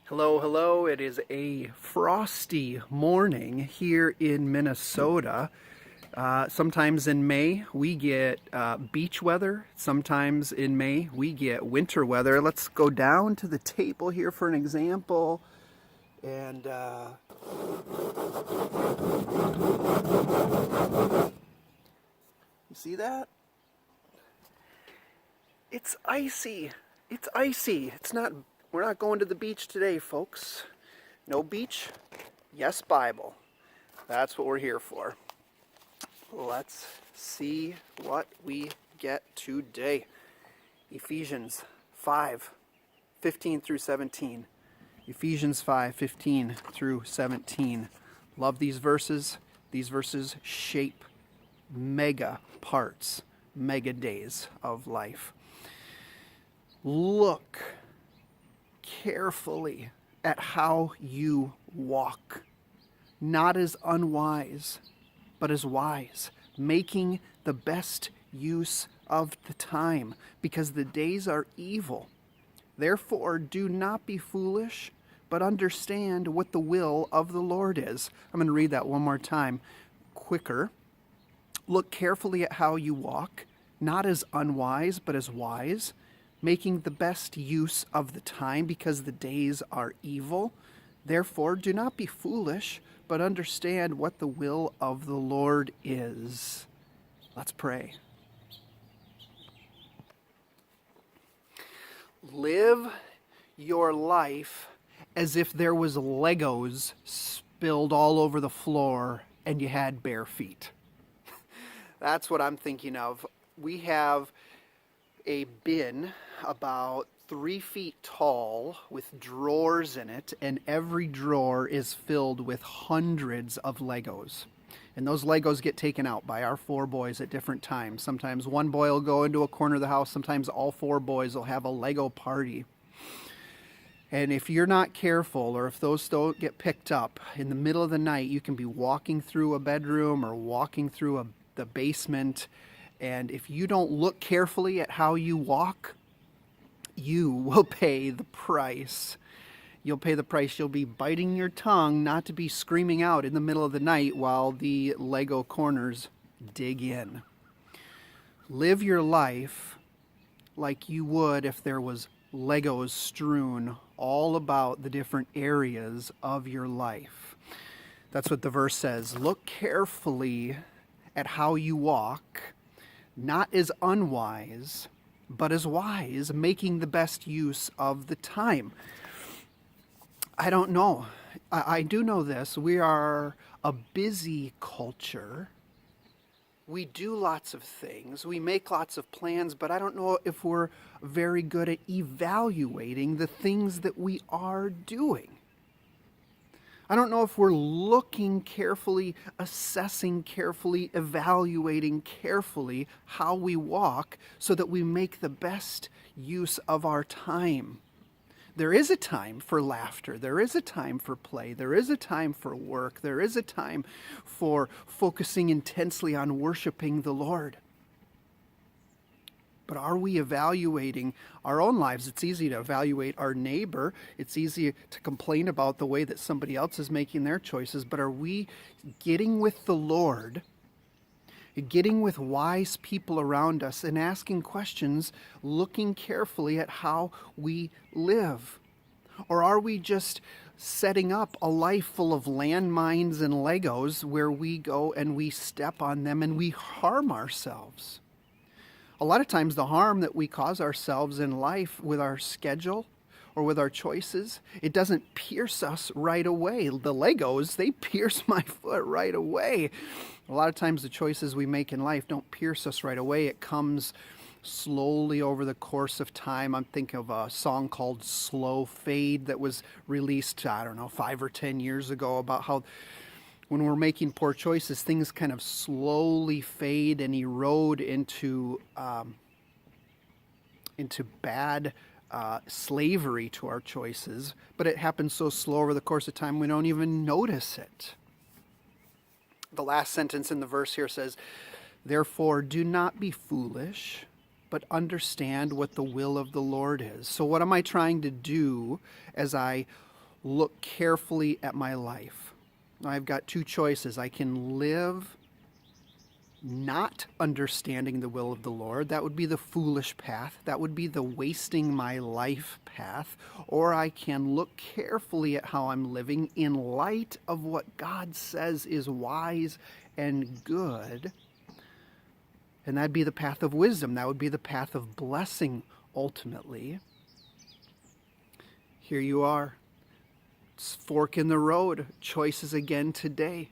Hello, hello. It is a frosty morning here in Minnesota. Sometimes in May we get beach weather. Sometimes in May we get winter weather. Let's go down to the table here for an example. And you see that? It's icy. It's icy. We're not going to the beach today, folks. No beach, yes Bible. That's what we're here for. Let's see what we get today. Ephesians 5:15 through 17. Ephesians 5:15 through 17. Love these verses. These verses shape mega parts, mega days of life. Look carefully at how you walk, not as unwise, but as wise, making the best use of the time, because the days are evil. Therefore, do not be foolish, but understand what the will of the Lord is. I'm going to read that one more time, quicker. Look carefully at how you walk, not as unwise, but as wise, making the best use of the time, because the days are evil. Therefore, do not be foolish, but understand what the will of the Lord is. Let's pray. Live your life as if there was Legos spilled all over the floor and you had bare feet. That's what I'm thinking of. We have a bin about 3 feet tall with drawers in it, and every drawer is filled with hundreds of Legos. And those Legos get taken out by our 4 boys at different times. Sometimes one boy will go into a corner of the house. Sometimes all 4 boys will have a Lego party. And if you're not careful, or if those don't get picked up, in the middle of the night, you can be walking through a bedroom or walking through the basement. And if you don't look carefully at how you walk, you will pay the price. You'll pay the price. You'll be biting your tongue not to be screaming out in the middle of the night while the Lego corners dig in. Live your life like you would if there was Legos strewn all about the different areas of your life. That's what the verse says. Look carefully at how you walk, not as unwise, but as wise, making the best use of the time. I don't know. I do know this. We are a busy culture. We do lots of things. We make lots of plans, but I don't know if we're very good at evaluating the things that we are doing. I don't know if we're looking carefully, assessing carefully, evaluating carefully how we walk so that we make the best use of our time. There is a time for laughter. There is a time for play. There is a time for work. There is a time for focusing intensely on worshiping the Lord. But are we evaluating our own lives? It's easy to evaluate our neighbor. It's easy to complain about the way that somebody else is making their choices. But are we getting with the Lord, getting with wise people around us and asking questions, looking carefully at how we live? Or are we just setting up a life full of landmines and Legos where we go and we step on them and we harm ourselves? A lot of times the harm that we cause ourselves in life with our schedule or with our choices, it doesn't pierce us right away. The Legos, they pierce my foot right away. A lot of times the choices we make in life don't pierce us right away. It comes slowly over the course of time. I'm thinking of a song called Slow Fade that was released, 5 or 10 years ago, about how when we're making poor choices, things kind of slowly fade and erode into bad slavery to our choices. But it happens so slow over the course of time, we don't even notice it. The last sentence in the verse here says, therefore, do not be foolish, but understand what the will of the Lord is. So what am I trying to do as I look carefully at my life. I've got two choices. I can live not understanding the will of the Lord. That would be the foolish path. That would be the wasting my life path. Or I can look carefully at how I'm living in light of what God says is wise and good. And that'd be the path of wisdom. That would be the path of blessing ultimately. Here you are. It's fork in the road. Choices again today.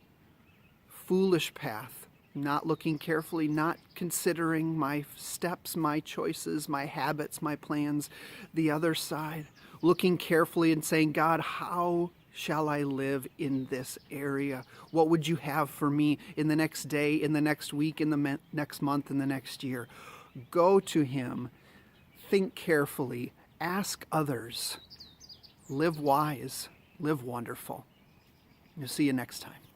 Foolish path. Not looking carefully, not considering my steps, my choices, my habits, my plans. The other side. Looking carefully and saying, God, how shall I live in this area? What would you have for me in the next day, in the next week, in the next month, in the next year? Go to Him. Think carefully. Ask others. Live wise. Live wonderful. We'll see you next time.